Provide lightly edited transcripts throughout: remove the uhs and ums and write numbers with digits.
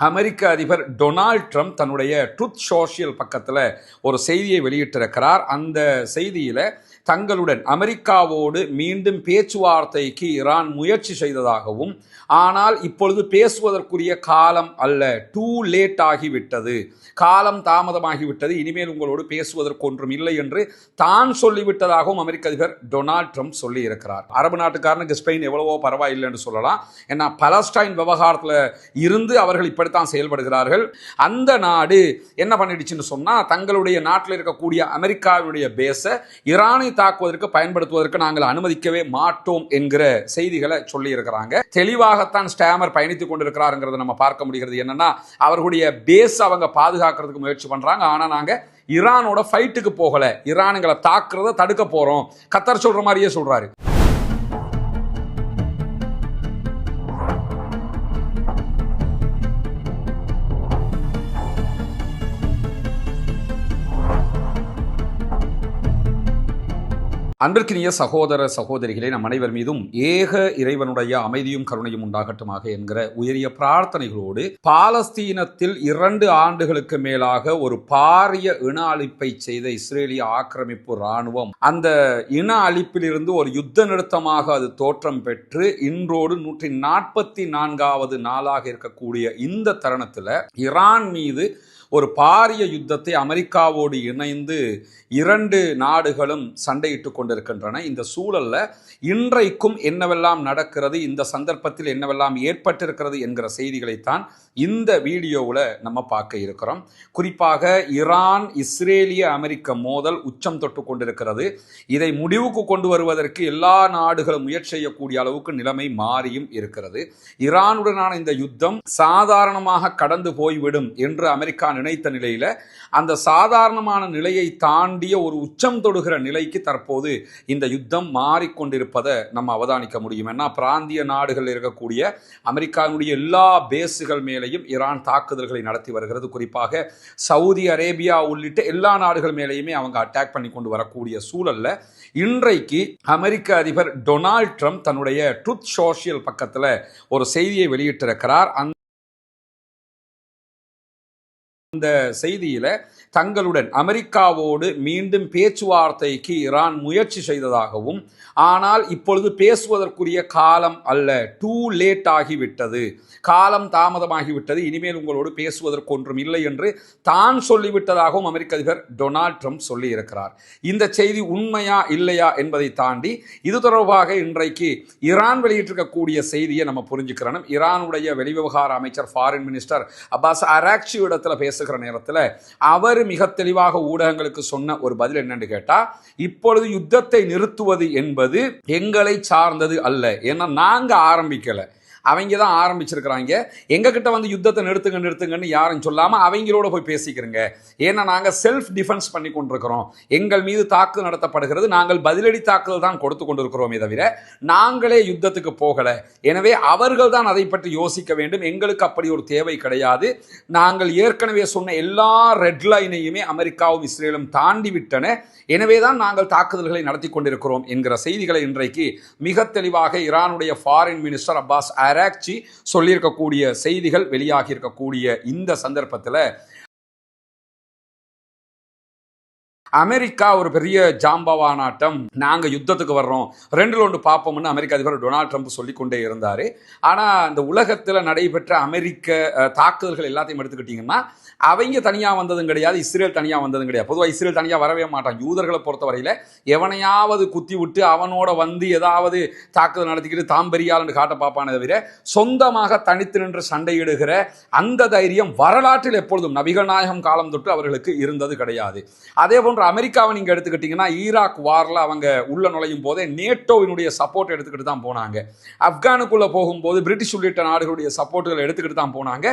அமெரிக்க அதிபர் Donald Trump தன்னுடைய truth social பக்கத்தில் ஒரு செய்தியை வெளியிட்டிருக்கிறார். அந்த செய்தியில் தங்களுடன் அமெரிக்காவோடு மீண்டும் பேச்சுவார்த்தைக்கு ஈரான் முயற்சி செய்ததாகவும், ஆனால் இப்பொழுது பேசுவதற்குரிய காலம் அல்ல, டூ லேட் ஆகிவிட்டது, காலம் தாமதமாகிவிட்டது, இனிமேல் உங்களோடு பேசுவதற்கு ஒன்றும் இல்லை என்று தான் சொல்லிவிட்டதாகவும் அமெரிக்க அதிபர் டொனால்ட் ட்ரம்ப் சொல்லி இருக்கிறார். அரபு நாட்டுக்காரனுக்கு ஸ்பெயின் எவ்வளவோ பரவாயில்லைன்னு சொல்லலாம். ஏன்னா பலஸ்டைன் விவகாரத்தில் இருந்து அவர்கள் இப்படித்தான் செயல்படுகிறார்கள். அந்த நாடு என்ன பண்ணிடுச்சுன்னு சொன்னா, தங்களுடைய நாட்டில் இருக்கக்கூடிய அமெரிக்காவுடைய பேஸை ஈரானை தாக்குவதற்கு பயன்படுத்துவதற்கு நாங்கள் அனுமதிக்கவே மாட்டோம் என்கிற செய்திகளை சொல்லி இருக்கிறாங்க. தெளிவாகத்தான் ஸ்டாமர் பயணித்துக் கொண்டிருக்கிறாருங்கிறத நம்ம பார்க்க முடிகிறது. என்னன்னா, அவர்களுடைய பேஸ் அவங்க பாதுகாக்கிறதுக்கு முயற்சி பண்றாங்க. ஆனா நாங்க ஈரானோட ஃபைட்டுக்கு போகல, ஈரானுங்களை தாக்குறத தடுக்க போறோம், கத்தர் சொல்ற மாதிரியே சொல்றாரு. அன்பிற்கினிய சகோதர சகோதரிகளே, நம் அனைவர் மீதும் ஏக இறைவனுடைய அமைதியும் கருணையும் உண்டாகட்டுமாக என்கிற உயரிய பிரார்த்தனைகளோடு, பாலஸ்தீனத்தில் 2 ஆண்டுகளுக்கு மேலாக ஒரு பாரிய இன அழிப்பை செய்த இஸ்ரேலிய ஆக்கிரமிப்பு இராணுவம் அந்த இன அழிப்பிலிருந்து ஒரு யுத்த நிறுத்தமாக அது தோற்றம் பெற்று இன்றோடு 144வது நாளாக இருக்கக்கூடிய இந்த தருணத்தில் ஈரான் மீது ஒரு பாரிய யுத்தத்தை அமெரிக்காவோடு இணைந்து 2 நாடுகளும் சண்டையிட்டு கொண்டிருக்கின்றன. இந்த சூழல்ல இன்றைக்கும் என்னவெல்லாம் நடக்கிறது, இந்த சந்தர்ப்பத்தில் என்னவெல்லாம் ஏற்பட்டிருக்கிறது என்கிற செய்திகளைத்தான் இந்த வீடியோவில் நம்ம பார்க்க இருக்கிறோம். குறிப்பாக ஈரான் இஸ்ரேலிய அமெரிக்க மோதல் உச்சம் தொட்டு கொண்டிருக்கிறது. இதை முடிவுக்கு கொண்டு வருவதற்கு எல்லா நாடுகளும் முயற்சி செய்யக்கூடிய அளவுக்கு நிலைமை மாறியும் இருக்கிறது. ஈரானுடனான இந்த யுத்தம் சாதாரணமாக கடந்து போய்விடும் என்று அமெரிக்கா நினைத்த நிலையில அந்த சாதாரணமான நிலையை தாண்டிய ஒரு உச்சம் தொடுகிற நிலைக்கு தற்போது இந்த யுத்தம் மாறிக்கொண்டிருப்பதை நம்ம அவதானிக்க முடியும். ஏன்னா பிராந்திய நாடுகள் இருக்கக்கூடிய அமெரிக்காவுடைய எல்லா பேஸுகள் மேலேயும் ஈரான் தாக்குதல்களை நடத்தி வருகிறது. குறிப்பாக சவுதி அரேபியா உள்ளிட்ட எல்லா நாடுகள் மேலேயுமே அவங்க அட்டாக் பண்ணி கொண்டு வரக்கூடிய சூழல்ல இன்றைக்கு அமெரிக்க அதிபர் டொனால்ட் ட்ரம்ப் தன்னுடைய ட்ரூத் சோஷியல் பக்கத்தில் ஒரு செய்தியை வெளியிட்டிருக்கிறார். இந்த செய்தியில தங்களுடன் அமெரிக்காவோடு மீண்டும் பேச்சுவார்த்தைக்கு ஈரான் முயற்சி செய்ததாகவும், ஆனால் இப்பொழுது பேசுவதற்குரிய காலம் அல்ல, டூ லேட் ஆகிவிட்டது, காலம் தாமதமாகிவிட்டது, இனிமேல் உங்களோடு பேசுவதற்கு ஒன்றும் இல்லை என்று தான் சொல்லிவிட்டதாகவும் அமெரிக்க அதிபர் டொனால்ட் ட்ரம்ப் சொல்லி இருக்கிறார். இந்த செய்தி உண்மையா இல்லையா என்பதை தாண்டி இது தொடர்பாக இன்றைக்கு ஈரான் வெளியிட்டிருக்கக்கூடிய செய்தியை நம்ம புரிஞ்சுக்கிறோம். ஈரானுடைய வெளிவிவகார அமைச்சர் ஃபாரின் மினிஸ்டர் அப்பாஸ் அராக்சி இடத்துல பேசுகிற நேரத்தில் அவர் மிக தெளிவாக ஊடகங்களுக்கு சொன்ன ஒரு பதில் என்னன்னு கேட்டா, இப்பொழுது யுத்தத்தை நிறுத்துவது என்பது எங்களை சார்ந்தது அல்ல, ஏன்னா நாங்க ஆரம்பிக்கல, அவங்க தான் ஆரம்பிச்சிருக்கிறாங்க, எங்ககிட்ட வந்து யுத்தத்தை நிறுத்துங்கன்னு யாரும் சொல்லாம அவங்களோட போய் பேசிக்கிறங்க, ஏன்னா நாங்க செல்ஃப் டிஃபென்ஸ் பண்ணி கொண்டிருக்கிறோம், எங்கள் மீது தாக்குதல் நடத்தப்படுகிறது, நாங்கள் பதிலடி தாக்குதல் தான் கொடுத்து கொண்டிருக்கிறோமே தவிர நாங்களே யுத்தத்துக்கு போகல, எனவே அவர்கள் தான் அதை பற்றி யோசிக்க வேண்டும், எங்களுக்கு அப்படி ஒரு தேவை கிடையாது, நாங்கள் ஏற்கனவே சொன்ன எல்லா ரெட் லைனையுமே அமெரிக்காவும் இஸ்ரேலும் தாண்டி விட்டன, எனவேதான் நாங்கள் தாக்குதல்களை நடத்தி கொண்டிருக்கிறோம் என்கிற செய்திகளை இன்றைக்கு மிக தெளிவாக ஈரானுடைய ஃபாரின் மினிஸ்டர் அப்பாஸ் அராக்சி சொல்லியிருக்கக்கூடிய செய்திகள் வெளியாகி இருக்கக்கூடிய இந்த சந்தர்ப்பத்தில் அமெரிக்கா ஒரு பெரிய ஜாம்பவானாட்டம், நாங்கள் யுத்தத்துக்கு வர்றோம், 2ல் 1 பார்ப்போம்னு அமெரிக்க அதிபர் டொனால்ட் ட்ரம்ப் சொல்லிக்கொண்டே இருந்தார். ஆனால் இந்த உலகத்தில் நடைபெற்ற அமெரிக்க தாக்குதல்கள் எல்லாத்தையும் எடுத்துக்கிட்டிங்கன்னா அவங்க தனியாக வந்ததும் கிடையாது, இஸ்ரேல் தனியாக வந்ததும் கிடையாது. பொதுவாக இஸ்ரேல் தனியாக வரவே மாட்டான். யூதர்களை பொறுத்தவரையில் எவனையாவது குத்தி விட்டு அவனோட வந்து ஏதாவது தாக்குதல் நடத்திக்கிட்டு தாம் பெரியாள்னு காட்ட பார்ப்பானே தவிர சொந்தமாக தனித்து நின்று சண்டையிடுகிற அந்த தைரியம் வரலாற்றில் எப்பொழுதும் நபிகள் நாயகம் காலம் தொட்டு அவர்களுக்கு இருந்தது கிடையாது. அதே போன்ற அமெரிக்காவை நீங்க எடுத்துக்கிட்டீங்கன்னா ஈராக் வார்ல அவங்க உள்ள நுழையும் போதே நேட்டோவினுடைய சப்போர்ட் எடுத்துக்கிட்டு தான் போனாங்க. ஆப்கானுக்குள்ள போகும்போது பிரிட்டிஷ் உள்ளிட்ட நாடுகளுடைய சப்போர்ட்டுகளை எடுத்துக்கிட்டு தான் போனாங்க.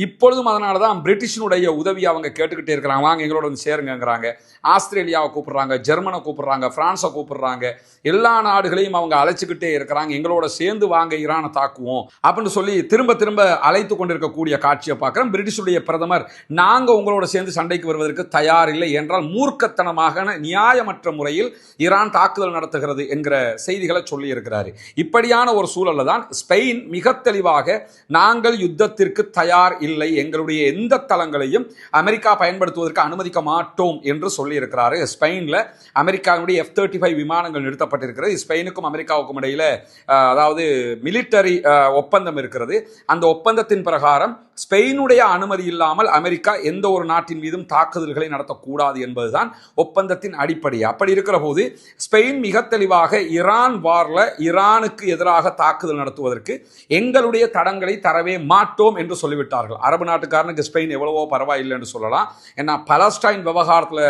இப்பொழுதும் அதனால தான் பிரிட்டிஷினுடைய உதவி அவங்க கேட்டுக்கிட்டே இருக்கிறாங்க, வாங்க எங்களோட வந்து சேருங்கிறாங்க. ஆஸ்திரேலியாவை கூப்பிடுறாங்க, ஜெர்மனை கூப்பிடுறாங்க, பிரான்ஸை கூப்பிடுறாங்க, எல்லா நாடுகளையும் அவங்க அழைச்சிக்கிட்டே இருக்கிறாங்க, எங்களோட சேர்ந்து வாங்க ஈரானை தாக்குவோம் அப்படின்னு சொல்லி திரும்ப திரும்ப அழைத்து கொண்டிருக்கக்கூடிய காட்சியை பார்க்கிறோம். பிரிட்டிஷுடைய பிரதமர் நாங்க உங்களோட சேர்ந்து சண்டைக்கு வருவதற்கு தயார் இல்லை என்றால் மூர்க்க அராஜகத்தனமாக நியாயமற்ற முறையில் ஈரான் தாக்குதல் நடத்துகிறது என்கிற செய்திகளை சொல்லி இருக்கிறாரு. இப்படியான ஒரு சூழல்ல தான் ஸ்பெயின் மிக தெளிவாக நாங்கள் யுத்தத்திற்கு தயார் இல்லை, எங்களுடைய எந்த தளங்களையும் அமெரிக்கா பயன்படுத்துவதற்கு அனுமதிக்க மாட்டோம் என்று சொல்லி இருக்கிறாரு. ஸ்பெயின்ல அமெரிக்காவுடைய F-35 விமானங்கள் நிறுத்தப்பட்டிருக்கிறது. ஸ்பெயினுக்கும் அமெரிக்காவுக்கும் இடையில அதாவது மிலிட்டரி ஒப்பந்தம் இருக்கிறது. அந்த ஒப்பந்தத்தின் பிரகாரம் ஸ்பெயினுடைய அனுமதி இல்லாமல் அமெரிக்கா எந்த ஒரு நாட்டின் மீதும் தாக்குதல்களை நடத்தக்கூடாது என்பதுதான் ஒப்பந்தத்தின் அடிப்படை. அப்படி இருக்கிற போது ஸ்பெயின் மிக தெளிவாக ஈரான் வார்ல ஈரானுக்கு எதிராக தாக்குதல் நடத்துவதற்கு எங்களுடைய தடங்களை தரவே மாட்டோம் என்று சொல்லிவிட்டார்கள். அரபு நாட்டுக்காரனுக்கு ஸ்பெயின் எவ்வளவோ பரவாயில்லை என்று சொல்லலாம். ஏன்னா பாலஸ்டைன் விவகாரத்தில்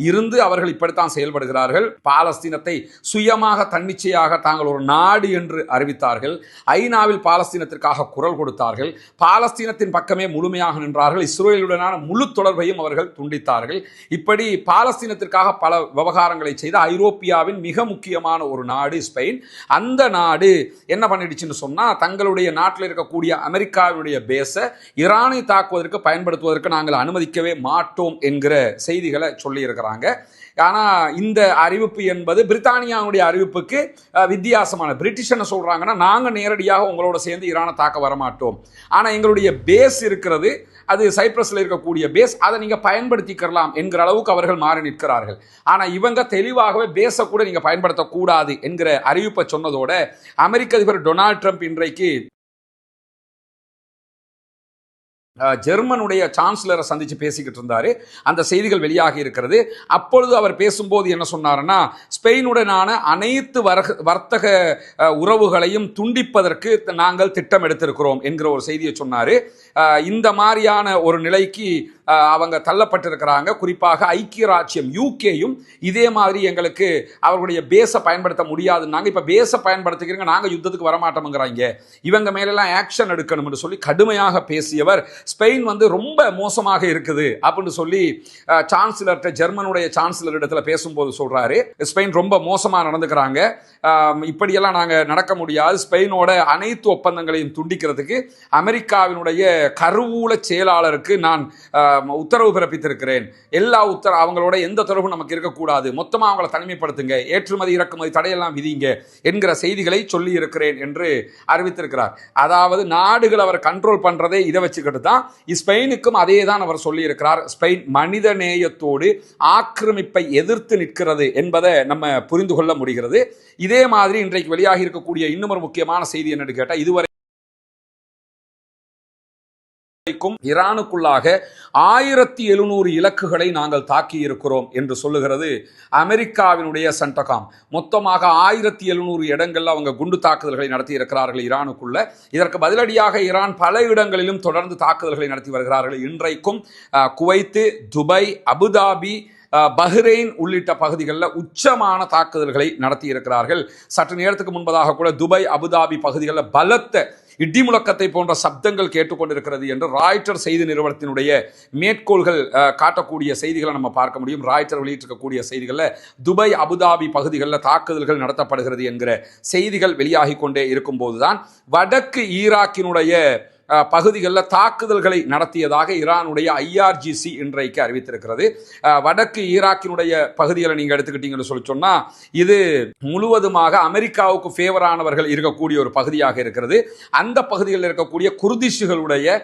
இருந்து அவர்கள் இப்படித்தான் செயல்படுகிறார்கள். பாலஸ்தீனத்தை சுயமாக தன்னிச்சையாக தாங்கள் ஒரு நாடு என்று அறிவித்தார்கள். ஐநாவில் பாலஸ்தீனத்திற்காக குரல் கொடுத்தார்கள். பாலஸ்தீனத்தின் பக்கமே முழுமையாக நின்றார்கள். இஸ்ரேலுடனான முழு தொடர்பையும் அவர்கள் துண்டித்தார்கள். இப்படி பாலஸ்தீனத்திற்காக பல விவகாரங்களை செய்த ஐரோப்பியாவின் மிக முக்கியமான ஒரு நாடு ஸ்பெயின். அந்த நாடு என்ன பண்ணிடுச்சுன்னு சொன்னா, தங்களுடைய நாட்டில் இருக்கக்கூடிய அமெரிக்காவுடைய பேஸை ஈரானை தாக்குவதற்கு பயன்படுத்துவதற்கு நாங்கள் அனுமதிக்கவே மாட்டோம் என்கிற செய்திகளை சொல்லி இருக்கிறாங்க. ஆனால் இந்த அறிவிப்பு என்பது பிரித்தானியாவுடைய அறிவிப்புக்கு வித்தியாசமான. பிரிட்டிஷ் என்ன சொல்றாங்கன்னா, நாங்கள் நேரடியாக உங்களோட சேர்ந்து ஈரானை தாக்க வரமாட்டோம், ஆனால் எங்களுடைய பேஸ் இருக்கிறது, அது சைப்ரஸில் இருக்கக்கூடிய பேஸ், அதை நீங்கள் பயன்படுத்திக்கலாம் என்கிற அளவுக்கு அவர்கள் மாறி நிற்கிறார்கள். ஆனால் இவங்க தெளிவாகவே பேஸை கூட நீங்கள் பயன்படுத்தக்கூடாது என்கிற அறிவிப்பை சொன்னதோட அமெரிக்க அதிபர் டொனால்ட் ட்ரம்ப் இன்றைக்கு ஜெர்மனுடைய சான்சலரை சந்தித்து பேசிக்கிட்டு இருந்தார். அந்த செய்திகள் வெளியாகி இருக்கிறது. அப்பொழுது அவர் பேசும்போது என்ன சொன்னார்னா, ஸ்பெயினுடனான அனைத்து வர்த்தக உறவுகளையும் துண்டிப்பதற்கு நாங்கள் திட்டம் எடுத்திருக்கிறோம் என்கிற ஒரு செய்தியை சொன்னார். இந்த மாதிரியான ஒரு நிலைக்கு அவங்க தள்ளப்பட்டிருக்கிறாங்க. குறிப்பாக ஐக்கிய ராஜ்யம் யூகேயும் இதே மாதிரி எங்களுக்கு அவர்களுடைய பேஸை பயன்படுத்த முடியாதுன்னாங்க. இப்போ பேஸை பயன்படுத்திக்கிறீங்க, நாங்கள் யுத்தத்துக்கு வரமாட்டோம்ங்கிறாங்க, இவங்க மேலெல்லாம் ஆக்ஷன் எடுக்கணும் என்று சொல்லி கடுமையாக பேசியவர் ஸ்பெயின் ரொம்ப மோசமாக இருக்குது அப்படின்னு சொல்லி சான்சலர்கிட்ட, ஜெர்மனுடைய சான்சலர் இடத்துல பேசும்போது சொல்றாரு, ஸ்பெயின் ரொம்ப மோசமாக நடந்துக்கிறாங்க, இப்படியெல்லாம் நாங்கள் நடக்க முடியாது, ஸ்பெயினோட அனைத்து ஒப்பந்தங்களையும் துண்டிக்கிறதுக்கு அமெரிக்காவினுடைய கருவூல செயலாளருக்கு நான் உத்தரவு பிறப்பித்திருக்கிறேன், அவங்களோட எந்த தொடர்பும் நமக்கு இருக்கக்கூடாது, மொத்தமாக அவங்களை தனிமைப்படுத்துங்க, ஏற்றுமதி இறக்குமதி தடையெல்லாம் விதிங்க என்கிற செய்திகளை சொல்லி இருக்கிறேன் என்று அறிவித்திருக்கிறார். அதாவது நாடுகள் அவர் கண்ட்ரோல் பண்றதே இதை வச்சுக்கிட்டு தான். ஸ்பெயினுக்கும் அதே தான் அவர் சொல்லி இருக்கிறார். ஸ்பெயின் மனித நேயத்தோடு ஆக்கிரமிப்பை எதிர்த்து நிற்கிறது என்பதை நம்ம புரிந்து கொள்ள முடிகிறது. இதே மாதிரி இன்றைக்கு வெளியாகி இருக்கக்கூடிய இன்னும் ஒரு முக்கியமான செய்தி என்னன்னு கேட்டா, இதுவரை ஈரானுக்குள்ளாக 1700 இலக்குகளை நாங்கள் தாக்கி இருக்கிறோம் என்று சொல்லுகிறது அமெரிக்காவினுடைய சென்டகாம். மொத்தமாக 1700 இடங்கள்ல அவங்க குண்டு தாக்குதல்களை நடத்தி இருக்கிறார்கள் ஈரானுக்குள்ள. இதற்கு பதிலடியாக ஈரான் பல இடங்களிலும் தொடர்ந்து தாக்குதல்களை நடத்தி வருகிறார்கள். இன்றைக்கும் குவைத்து, துபாய், அபுதாபி, பஹ்ரைன் உள்ளிட்ட பகுதிகளில் உச்சமான தாக்குதல்களை நடத்தி இருக்கிறார்கள். சற்று நேரத்துக்கு முன்பதாக கூட துபாய், அபுதாபி பகுதிகளில் பலத்த இடி முழக்கத்தை போன்ற சப்தங்கள் கேட்டுக்கொண்டிருக்கிறது என்று ராய்ட்டர் செய்தி நிறுவனத்தினுடைய மேற்கோள்கள் காட்டக்கூடிய செய்திகளை நம்ம பார்க்க முடியும். ராய்ட்டர் வெளியிட்டிருக்கக்கூடிய செய்திகளில் துபாய், அபுதாபி பகுதிகளில் தாக்குதல்கள் நடத்தப்படுகிறது என்கிற செய்திகள் வெளியாகி கொண்டே இருக்கும் போதுதான் வடக்கு ஈராக்கினுடைய பகுதிகளில் தாக்குதல்களை நடத்தியதாக ஈரானுடைய IRGC இன்றைக்கு அறிவித்திருக்கிறது. வடக்கு ஈராக்கினுடைய பகுதிகளை நீங்கள் எடுத்துக்கிட்டீங்கன்னு சொல்லி சொன்னால், இது முழுவதுமாக அமெரிக்காவுக்கு ஃபேவரானவர்கள் இருக்கக்கூடிய ஒரு பகுதியாக இருக்கிறது. அந்த பகுதிகளில் இருக்கக்கூடிய குர்திஷுகளுடைய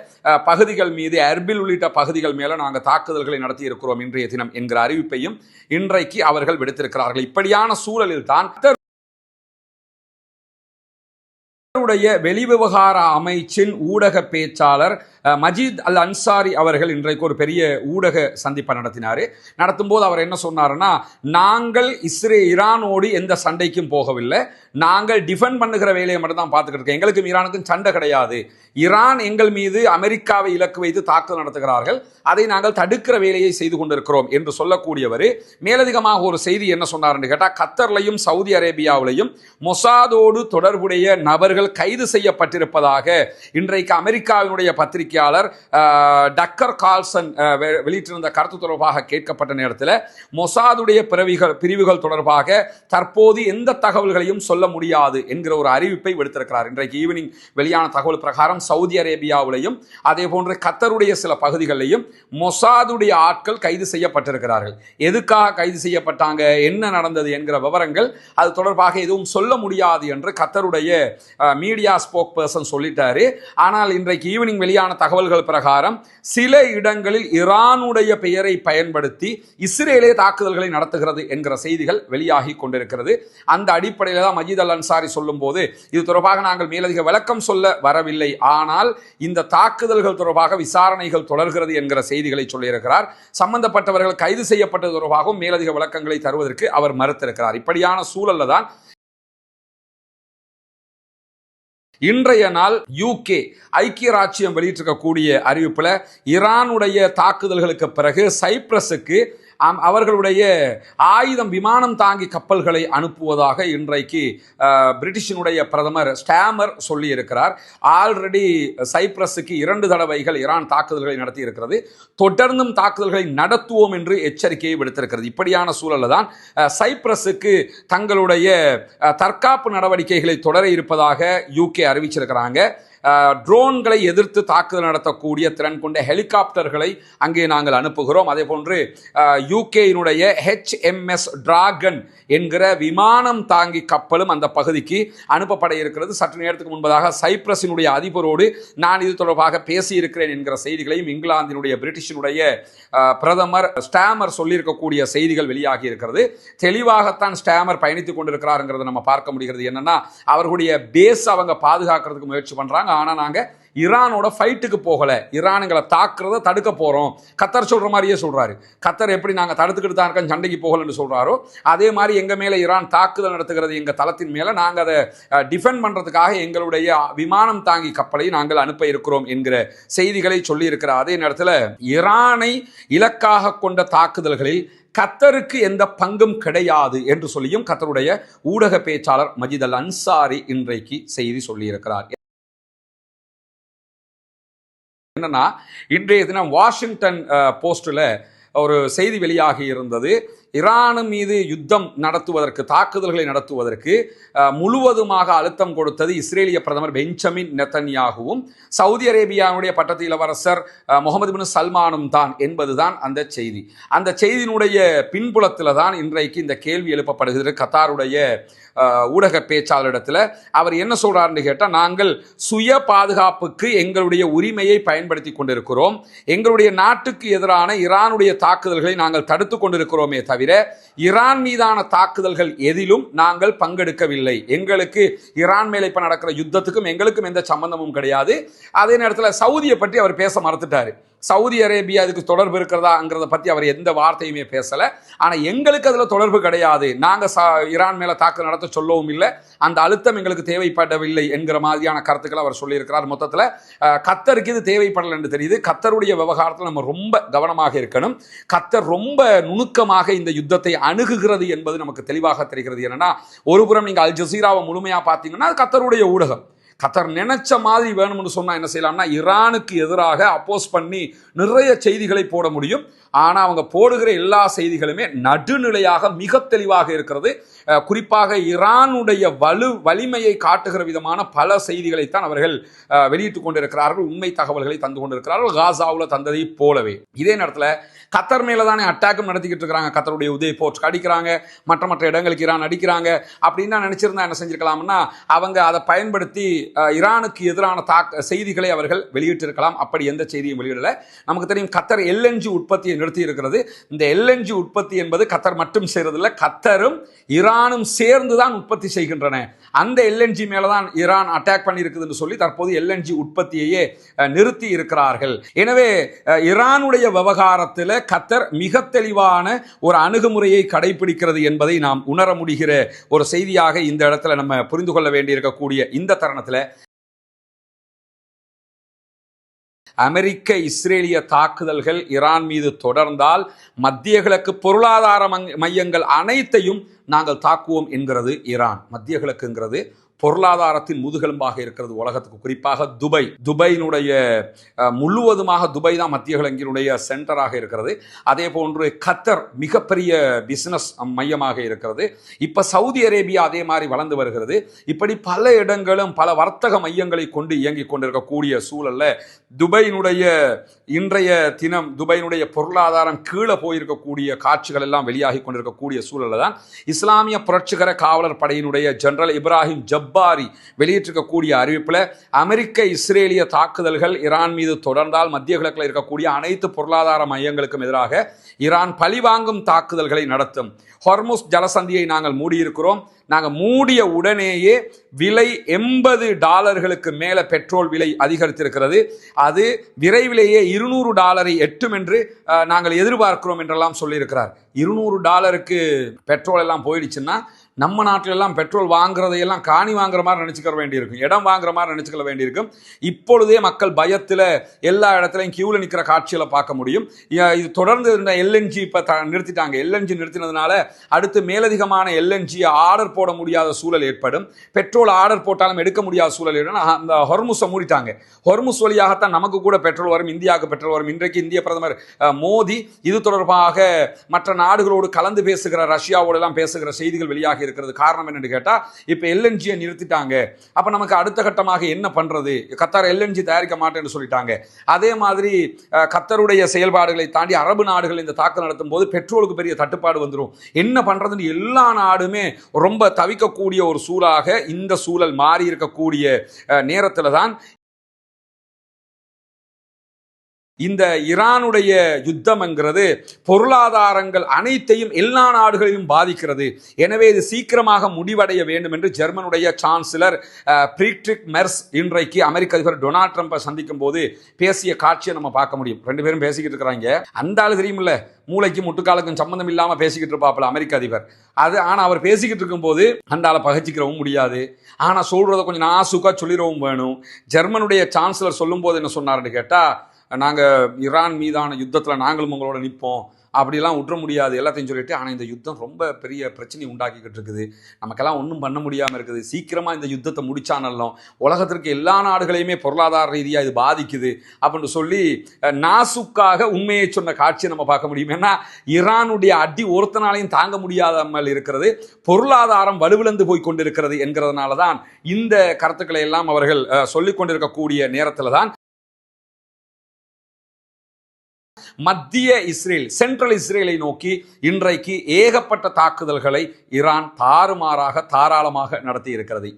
பகுதிகள் மீது, எர்பில் உள்ளிட்ட பகுதிகள் மேலே நாங்கள் தாக்குதல்களை நடத்தி இருக்கிறோம் இன்றைய தினம் என்கிற அறிவிப்பையும் இன்றைக்கு அவர்கள் விடுத்திருக்கிறார்கள். இப்படியான சூழலில் தான் வெளிவிவகார அமைச்சின் ஊடக பேச்சாளர் மஜீத் அல் அன்சாரி அவர்கள் இன்றைக்கு ஒரு பெரிய ஊடக சந்திப்பை நடத்தும் போது அவர் என்ன சொன்னார்னா, நாங்கள் ஈரானோடு எந்த சண்டைக்கும் போகவில்லை, நாங்கள் டிஃபெண்ட் பண்ணுகிற வேலையை மட்டும் தான் பார்த்துக்கிட்டு இருக்கோம், எங்களுக்கும் ஈரானுக்கும் சண்டை கிடையாது, ஈரான் எங்கள் மீது அமெரிக்காவை இலக்கு வைத்து தாக்குதல் நடத்துகிறார்கள், அதை நாங்கள் தடுக்கிற வேலையை செய்து கொண்டிருக்கிறோம் என்று சொல்லக்கூடியவர் மேலதிகமாக ஒரு செய்தி என்ன சொன்னார் என்று கேட்டால், கத்தர்லையும் சவுதி அரேபியாவிலையும் மொசாதோடு தொடர்புடைய நபர்கள் கைது செய்யப்பட்டிருப்பதாக இன்றைக்கு அமெரிக்காவினுடைய பத்திரிகையாளர் டக்கர் கால்சன் வெளியிட்டிருந்த கருத்து தொடர்பாக கேட்கப்பட்ட நேரத்தில் மொசாதுடைய பிரிவுகள் தொடர்பாக தற்போது எந்த தகவல்களையும் சொல்ல முடியாது என்கிற ஒரு அறிவிப்பை விடுத்திருக்கிறார். இன்றைக்கு ஈவினிங் வெளியான தகவல் பிரகாரம் சவுதி அரேபியாவிலையும் அதே போன்று கத்தருடைய சில பகுதிகளிலையும் மொசாதுடைய ஆட்கள் கைது செய்யப்பட்டிருக்கிறார்கள். எதுக்காக கைது செய்யப்பட்டாங்க, என்ன நடந்தது என்கிற விவரங்கள் அது தொடர்பாக எதுவும் சொல்ல முடியாது என்று கத்தருடைய மீடியா ஸ்போக் பர்சன் சொல்லிட்டாரு. ஆனால் இன்றைக்கு ஈவினிங் வெளியான தகவல்கள் பிரகாரம் சில இடங்களில் ஈரானுடைய பெயரை பயன்படுத்தி இஸ்ரேலே தாக்குதல்களை நடத்துகிறது என்கிற செய்திகள் வெளியாகி கொண்டிருக்கிறது. அந்த அடிப்படையில் தான் மஜீத் அல் அன்சாரி சொல்லும் போது இது தொடர்பாக நாங்கள் மேலதிக விளக்கம் சொல்ல வரவில்லை, ஆனால் இந்த தாக்குதல்கள் தொடர்பாக விசாரணைகள் தொடர்கிறது என்கிற செய்திகளை சொல்லியிருக்கிறார். சம்பந்தப்பட்டவர்கள் கைது செய்யப்பட்டது தொடர்பாகவும் மேலதிக விளக்கங்களை தருவதற்கு அவர் மறுத்திருக்கிறார். இப்படியான சூழல்ல தான் இன்றைய நாள் யூகே ஐக்கிய ராச்சியம் வெளியிட்டிருக்கக்கூடிய அறிவிப்பில் ஈரானுடைய தாக்குதல்களுக்கு பிறகு சைப்ரஸுக்கு அவர்களுடைய ஆயுதம் விமானம் தாங்கி கப்பல்களை அனுப்புவதாக இன்றைக்கு பிரிட்டிஷினுடைய பிரதமர் ஸ்டாமர் சொல்லி இருக்கிறார். ஆல்ரெடி சைப்ரஸுக்கு 2 தடவைகள் ஈரான் தாக்குதல்களை நடத்தி இருக்கிறது. தொடர்ந்தும் தாக்குதல்களை நடத்துவோம் என்று எச்சரிக்கையை விடுத்திருக்கிறது. இப்படியான சூழலில் தான் சைப்ரஸுக்கு தங்களுடைய தற்காப்பு நடவடிக்கைகளை தொடர இருப்பதாக யூகே அறிவிச்சிருக்கிறாங்க. ட்ரோன்களை எதிர்த்து தாக்குதல் நடத்தக்கூடிய திறன் கொண்ட ஹெலிகாப்டர்களை அங்கே நாங்கள் அனுப்புகிறோம். அதே போன்று யூகேயினுடைய HMS டிராகன் என்கிற விமானம் தாங்கி கப்பலும் அந்த பகுதிக்கு அனுப்பப்பட இருக்கிறது. சற்று நேரத்துக்கு முன்பதாக சைப்ரஸினுடைய அதிபரோடு நான் இது தொடர்பாக பேசியிருக்கிறேன் என்கிற செய்திகளையும் இங்கிலாந்தினுடைய பிரிட்டிஷினுடைய பிரதமர் ஸ்டாமர் சொல்லியிருக்கக்கூடிய செய்திகள் வெளியாகி இருக்கிறது. தெளிவாகத்தான் ஸ்டாமர் பயணித்துக் கொண்டிருக்கிறாருங்கிறத நம்ம பார்க்க முடிகிறது. என்னன்னா அவர்களுடைய பேஸ் அவங்க பாதுகாக்கிறதுக்கு முயற்சி பண்றாங்க. ஆனா நாங்க ஈரானோட ஃபைட்டுக்கு போகல, ஈரானுங்களை தாக்குறத தடுக்க போறோம். கத்தர் சொல்ற மாதிரியே சொல்றாரு. கத்தர் எப்படி நாங்க தடுத்துக்கிட்டு தான் இருக்கோம், சண்டைக்கு போகலன்னு சொல்றாரோ அதே மாதிரி எங்க மேல ஈரான் தாக்குதல் நடத்துகிறது எங்க தளத்தின் மேல நாங்க அதை டிஃபெண்ட் பண்றதுக்காக எங்களுடைய விமானம் தாங்கி கப்பலை நாங்கள் அனுப்ப இருக்கிறோம் என்கிற செய்திகளை சொல்லி இருக்கிறார். அதே நேரத்தில் ஈரானை இலக்காக கொண்ட தாக்குதல்களில் கத்தருக்கு எந்த பங்கும் கிடையாது என்று சொல்லியும் கத்தருடைய ஊடக பேச்சாளர் மஜீத் அல் அன்சாரி இன்றைக்கு செய்தி சொல்லியிருக்கிறார். என்னன்னா இன்றைய தினம் வாஷிங்டன் போஸ்ட்ல ஒரு செய்தி வெளியாகி இருந்தது. ஈரான் மீது யுத்தம் நடத்துவதற்கு, தாக்குதல்களை நடத்துவதற்கு முழுவதுமாக அழுத்தம் கொடுத்தது இஸ்ரேலிய பிரதமர் பெஞ்சமின் நெத்தன்யாகுவும் சவுதி அரேபியாவுடைய பட்டத்து இளவரசர் முகமது பின் சல்மானும் தான் என்பதுதான் அந்த செய்தி. அந்த செய்தியினுடைய பின்புலத்தில் தான் இன்றைக்கு இந்த கேள்வி எழுப்பப்படுகிறது. கத்தாருடைய ஊடக பேச்சாளரிடத்தில் அவர் என்ன சொல்றாருன்னு கேட்டால், நாங்கள் சுய பாதுகாப்புக்கு எங்களுடைய உரிமையை பயன்படுத்தி கொண்டிருக்கிறோம், எங்களுடைய நாட்டுக்கு எதிரான ஈரானுடைய தாக்குதல்களை நாங்கள் தடுத்து கொண்டிருக்கிறோமே தவிர ஈரான் மீதான தாக்குதல்கள் எதிலும் நாங்கள் பங்கெடுக்கவில்லை. எங்களுக்கு ஈரான் மேலே இப்ப நடக்கிற யுத்தத்துக்கும் எங்களுக்கும் எந்த சம்பந்தமும் கிடையாது. அதே நேரத்தில் சவுதியை பற்றி அவர் பேச மறுத்துட்டாரு. சவுதி அரேபியா இதுக்கு தொடர்பு இருக்கிறதாங்கிறத பற்றி அவர் எந்த வார்த்தையுமே பேசல. ஆனால் எங்களுக்கு அதில் தொடர்பு கிடையாது, நாங்கள் ஈரான் மேலே தாக்குதல் நடத்த சொல்லவும் இல்லை, அந்த அழுத்தம் எங்களுக்கு தேவைப்படவில்லை என்கிற மாதிரியான கருத்துக்களை அவர் சொல்லியிருக்கிறார். மொத்தத்தில் கத்தருக்கு இது தேவைப்படலை என்று தெரியுது. கத்தருடைய விவகாரத்தில் நம்ம ரொம்ப கவனமாக இருக்கணும். கத்தர் ரொம்ப நுணுக்கமாக இந்த யுத்தத்தை அணுகுகிறது என்பது நமக்கு தெளிவாக தெரிகிறது. என்னன்னா ஒருபுறம் நீங்கள் அல் ஜசீராவை முழுமையாக பார்த்தீங்கன்னா அது கத்தருடைய ஊடகம். கத்தர் நினைச்ச மாதிரி வேணும்னு சொன்னா என்ன செய்யலாம்னா ஈரானுக்கு எதிராக அப்போஸ் பண்ணி நிறைய செய்திகளை போட முடியும். ஆனால் அவங்க போடுகிற எல்லா செய்திகளுமே நடுநிலையாக மிக தெளிவாக இருக்கிறது. குறிப்பாக ஈரானுடைய வலிமையை காட்டுகிற விதமான பல செய்திகளைத்தான் அவர்கள் வெளியிட்டுக் கொண்டிருக்கிறார்கள், உண்மை தகவல்களை தந்து கொண்டிருக்கிறார்கள், காசாவில் தந்ததை போலவே. இதே நேரத்தில் கத்தர் மேலே தானே அட்டாக்கும் நடத்திக்கிட்டு இருக்கிறாங்க. கத்தருடைய உதய் போர்ட்ஸ்க்கு அடிக்கிறாங்க, மற்ற இடங்களுக்கு ஈரான் அடிக்கிறாங்க. அப்படின்னு தான் நினைச்சிருந்தா என்ன செஞ்சிருக்கலாம்னா அவங்க அதை பயன்படுத்தி ஈரானுக்கு எதிரான செய்திகளை அவர்கள் வெளியிட்டிருக்கலாம். அப்படி எந்த செய்தியும் வெளியிடல. நமக்கு தெரியும் கத்தர் LNG உற்பத்தியை நிறுத்தி இருக்கிறது. இந்த LNG உற்பத்தி என்பது கத்தர் மட்டும் செய்யறதில்லை, கத்தரும் ஈரானும் சேர்ந்துதான் உற்பத்தி செய்கின்றன. அந்த LNG மேலதான் ஈரான் அட்டாக் பண்ணி இருக்குதுன்னு சொல்லி தற்போது LNG உற்பத்தியையே நிறுத்தி இருக்கிறார்கள். எனவே ஈரானுடைய விவகாரத்தில் கத்தர் மிக தெளிவான ஒரு அணுகுமுறையை கடைபிடிக்கிறது என்பதை நாம் உணர முடிகிற ஒரு செய்தியாக இந்த இடத்துல நம்ம புரிந்து கொள்ள வேண்டியிருக்கக்கூடிய இந்த தருணத்தில் அமெரிக்க இஸ்ரேலிய தாக்குதல்கள் ஈரான் மீது தொடர்ந்தால் மத்திய கிழக்கு பொருளாதார மையங்கள் அனைத்தையும் நாங்கள் தாக்குவோம் என்கிறது ஈரான். மத்திய கிழக்குங்கிறது பொருளாதாரத்தின் முதுகெலும்பாக இருக்கிறது உலகத்துக்கு. குறிப்பாக துபையினுடைய முழுவதுமாக துபாய் தான் மத்திய கிழக்கினுடைய சென்டராக இருக்கிறது. அதே போன்று கத்தர் மிகப்பெரிய பிசினஸ் மையமாக இருக்கிறது. இப்ப சவுதி அரேபியா அதே மாதிரி வளர்ந்து வருகிறது. இப்படி பல இடங்களும் பல வர்த்தக மையங்களை கொண்டு இயங்கிக் கொண்டிருக்கக்கூடிய சூழல்ல துபாயினுடைய இன்றைய தினம் துபாயினுடைய பொருளாதாரம் கீழே போயிருக்கக்கூடிய காட்சிகள் எல்லாம் வெளியாகி கொண்டிருக்கக்கூடிய சூழல்ல தான் இஸ்லாமிய புரட்சிகர காவலர் படையினுடைய ஜெனரல் இப்ராஹிம் ஜப்பாரி வெளியிட்டிருக்கக்கூடிய அறிவிப்பில் அமெரிக்க இஸ்ரேலிய தாக்குதல்கள் ஈரான் மீது தொடர்ந்தால் மத்திய கிழக்கில் இருக்கக்கூடிய அனைத்து பொருளாதார மையங்களுக்கும் எதிராக ஈரான் பழிவாங்கும் தாக்குதல்களை நடத்தும். ஹொர்முஸ் ஜலசந்தியை நாங்கள் மூடியிருக்கிறோம். நாங்கள் மூடிய உடனேயே விலை $80 மேல பெட்ரோல் விலை அதிகரித்திருக்கிறது. அது விரைவிலேயே $200 எட்டும் என்று நாங்கள் எதிர்பார்க்கிறோம் என்றெல்லாம் சொல்லியிருக்கிறார். $200 பெட்ரோல் எல்லாம் போயிடுச்சுன்னா நம்ம நாட்டில எல்லாம் பெட்ரோல் வாங்குறதையெல்லாம் காணி வாங்குற மாதிரி நினைச்சுக்க வேண்டியிருக்கும், இடம் வாங்குற மாதிரி நினைச்சுக்க வேண்டியிருக்கும். இப்பொழுதே மக்கள் பயத்தில் எல்லா இடத்துலையும் கியூவில் நிற்கிற காட்சிகளை பார்க்க முடியும். இது தொடர்ந்து இந்த எல்என்ஜி இப்போ நிறுத்திட்டாங்க. எல்என்ஜி நிறுத்தினதுனால அடுத்து மேலதிகமான எல்என்ஜி ஆர்டர் போட முடியாத சூழல் ஏற்படும். பெட்ரோல் ஆர்டர் போட்டாலும் எடுக்க முடியாத சூழல் ஏற்படும். அந்த ஹொர்முஸை மூடிட்டாங்க. ஹொர்முஸ் வழியாகத்தான் நமக்கு கூட பெட்ரோல் வரும், இந்தியாவுக்கு பெட்ரோல் வரும். இன்றைக்கு இந்திய பிரதமர் மோடி இது தொடர்பாக மற்ற நாடுகளோடு கலந்து பேசுகிற, ரஷ்யாவோடு எல்லாம் பேசுகிற செய்திகள் வெளியாகி இருக்கிறது. காரணம் என்னன்னு கேட்டா, இப்ப எல்என்ஜியை நிறுத்திட்டாங்க. அப்ப நமக்கு அடுத்த கட்டமாக என்ன பண்றது? கத்தார் எல்என்ஜி தயாரிக்க மாட்டேன்னு சொல்லிட்டாங்க. அதே மாதிரி கத்தருடைய செயல்பாடுகளை தாண்டி அரபு நாடுகள் இந்த தாக்குதல் நடத்தும் போது பெட்ரோலுக்கு பெரிய தட்டுப்பாடு வந்துடும். என்ன பண்றதுன்னு எல்லா நாடுமே ரொம்ப தவிக்கக்கூடிய ஒரு சூழலாக இந்த சூழல் மாறி இருக்கக்கூடிய நேரத்தில் தான் இந்த ஈரானுடைய யுத்தம்ங்கிறது பொருளாதாரங்கள் அனைத்தையும் எல்லா நாடுகளையும் பாதிக்கிறது. எனவே இது சீக்கிரமாக முடிவடைய வேண்டும் என்று ஜெர்மனுடைய சான்சலர் ஃப்ரீட்ரிக் மெர்ஸ் இன்றைக்கு அமெரிக்க அதிபர் டொனால்ட் ட்ரம்பை சந்திக்கும் போது பேசிய காட்சியை நம்ம பார்க்க முடியும். ரெண்டு பேரும் பேசிக்கிட்டு இருக்கிறாங்க. அந்த ஆளு தெரியுமில்ல, மூளைக்கு முட்டுக்காலுக்கும் சம்பந்தம் இல்லாமல் பேசிக்கிட்டு இருப்பாப்புல அமெரிக்க அதிபர். ஆனால் அவர் பேசிக்கிட்டு இருக்கும்போது அந்த ஆளை பகிச்சிக்கிறவும் முடியாது. ஆனால் சொல்றதை கொஞ்சம் நாசுக்கா சொல்லிடவும் வேணும். ஜெர்மனுடைய சான்சலர் சொல்லும் போது என்ன சொன்னார்னு கேட்டால், நாங்கள் ஈரான் மீதான யுத்தத்தில் நாங்களும் உங்களோட நிற்போம், அப்படிலாம் விட்டுற முடியாது எல்லாத்தையும் சொல்லிட்டு. ஆனால் இந்த யுத்தம் ரொம்ப பெரிய பிரச்சனை உண்டாக்கிக்கிட்டு இருக்குது, நமக்கெல்லாம் ஒன்றும் பண்ண முடியாமல் இருக்குது, சீக்கிரமாக இந்த யுத்தத்தை முடிச்சானல்லும் உலகத்திற்கு எல்லா நாடுகளையுமே பொருளாதார ரீதியாக இது பாதிக்குது அப்படின்னு சொல்லி நாசுக்காக உண்மையை சொன்ன காட்சியை நம்ம பார்க்க முடியும். ஏன்னா ஈரானுடைய அடி ஒருத்தனாலையும் தாங்க முடியாமல் இருக்கிறது, பொருளாதாரம் வலுவிழந்து போய் கொண்டிருக்கிறது என்கிறதுனால தான் இந்த கருத்துக்களை எல்லாம் அவர்கள் சொல்லிக் கொண்டிருக்கக்கூடிய நேரத்தில் தான் மத்திய இஸ்ரேல், சென்ட்ரல் இஸ்ரேலை நோக்கி இன்றைக்கு ஏகப்பட்ட தாக்குதல்களை ஈரான் தாராளமாக நடத்தி இருக்கிறது.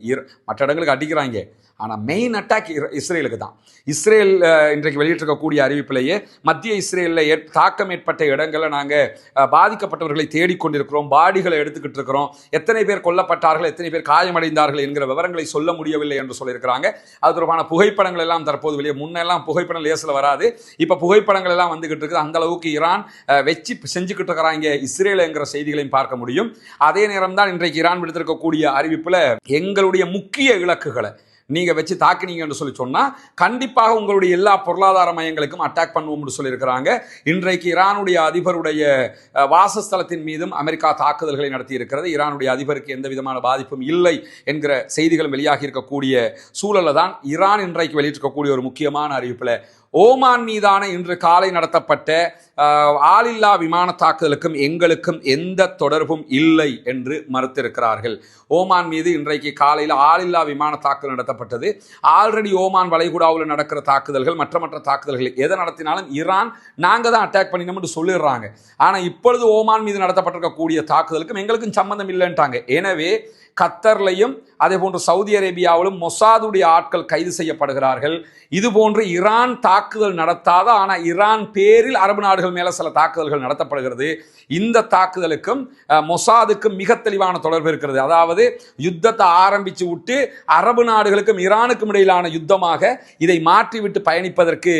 மற்ற இடங்களுக்கு அடிக்கிறாங்க, ஆனால் மெயின் அட்டாக் இஸ்ரேலுக்கு தான். இஸ்ரேல் இன்றைக்கு வெளியிட்டிருக்கக்கூடிய அறிவிப்பிலேயே மத்திய இஸ்ரேலில் தாக்கம் ஏற்பட்ட இடங்களில் நாங்கள் பாதிக்கப்பட்டவர்களை தேடிக்கொண்டிருக்கிறோம், பாடிகளை எடுத்துக்கிட்டு இருக்கிறோம், எத்தனை பேர் கொல்லப்பட்டார்கள், எத்தனை பேர் காயமடைந்தார்கள் என்கிற விவரங்களை சொல்ல முடியவில்லை என்று சொல்லியிருக்கிறாங்க. அது தொடர்பான புகைப்படங்கள் எல்லாம் தற்போது வெளியே, முன்னெல்லாம் புகைப்படம் லேசில் வராது, இப்போ புகைப்படங்கள் எல்லாம் வந்துகிட்டு இருக்குது. அந்த அளவுக்கு ஈரான் வச்சு செஞ்சுக்கிட்டு இருக்கிறாங்க இஸ்ரேல் என்கிற செய்திகளையும் பார்க்க முடியும். அதே நேரம் தான் இன்றைக்கு ஈரான் விடுத்திருக்கக்கூடிய அறிவிப்பில் எங்களுடைய முக்கிய இலக்குகளை நீங்கள் வச்சு தாக்கினீங்கன்னு சொல்லி சொன்னால் கண்டிப்பாக உங்களுடைய எல்லா பொருளாதார மையங்களுக்கும் அட்டாக் பண்ணுவோம்னு சொல்லியிருக்கிறாங்க. இன்றைக்கு ஈரானுடைய அதிபருடைய வாசஸ்தலத்தின் மீதும் அமெரிக்கா தாக்குதல்களை நடத்தி இருக்கிறது. ஈரானுடைய அதிபருக்கு எந்த விதமான பாதிப்பும் இல்லை என்கிற செய்திகளும் வெளியாகி இருக்கக்கூடிய சூழலில் தான் ஈரான் இன்றைக்கு வெளியிட்டிருக்கக்கூடிய ஒரு முக்கியமான அறிவிப்பில் ஓமான் மீதான இன்று காலை நடத்தப்பட்ட ஆளில்லா விமான தாக்குதலுக்கும் எங்களுக்கும் எந்த தொடர்பும் இல்லை என்று மறுத்திருக்கிறார்கள். ஓமான் மீது இன்றைக்கு காலையில் ஆளில்லா விமான தாக்குதல் நடத்தப்பட்டது. ஆல்ரெடி ஓமான் வளைகுடாவில் நடக்கிற தாக்குதல்கள், மற்ற தாக்குதல்கள் எதை நடத்தினாலும் ஈரான் நாங்கள் தான் அட்டாக் பண்ணினோம்னு சொல்லிடுறாங்க. ஆனால் இப்பொழுது ஓமான் மீது நடத்தப்பட்டிருக்கக்கூடிய தாக்குதலுக்கும் எங்களுக்கும் சம்பந்தம் இல்லைன்ட்டாங்க. எனவே கத்தர்லையும் அதே போன்று சவுதி அரேபியாவிலும் மொசாதுடைய ஆட்கள் கைது செய்யப்படுகிறார்கள். இது போன்று ஈரான் தாக்குதல் நடத்தாத, ஆனால் ஈரான் பேரில் அரபு நாடுகள் மேல சில தாக்குதல்கள் நடத்தப்படுகிறது. இந்த தாக்குதலுக்கும் மொசாதுக்கும் மிக தெளிவான தொடர்பு இருக்கிறது. அதாவது யுத்தத்தை ஆரம்பிச்சு விட்டு அரபு நாடுகளுக்கும் ஈரானுக்கும் இடையிலான யுத்தமாக இதை மாற்றிவிட்டு பயணிப்பதற்கு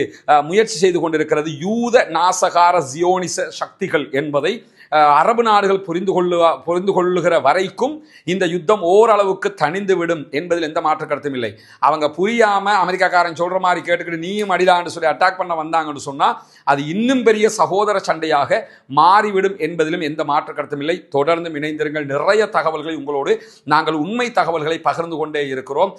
முயற்சி செய்து கொண்டிருக்கிறது யூத நாசகார ஜியோனிச சக்திகள் என்பதை அரபு நாடுகள் புரிந்து கொள்ளுகிற வரைக்கும் இந்த யுத்தம் ஓரளவுக்கு தணிந்து விடும் என்பதில் எந்த மாற்று கருத்தும் இல்லை. அவங்க புரியாம அமெரிக்காக்காரன் சொல்ற மாதிரி கேட்டுக்கிட்டு நீயும் அடிலான்னு சொல்லி அட்டாக் பண்ண வந்தாங்கன்னு சொன்னா அது இன்னும் பெரிய சகோதர சண்டையாக மாறிவிடும் என்பதிலும் எந்த மாற்று கருத்தும் இல்லை. தொடர்ந்து இணைந்திருங்கள். நிறைய தகவல்களை உங்களோடு நாங்கள் உண்மை தகவல்களை பகிர்ந்து கொண்டே இருக்கிறோம்.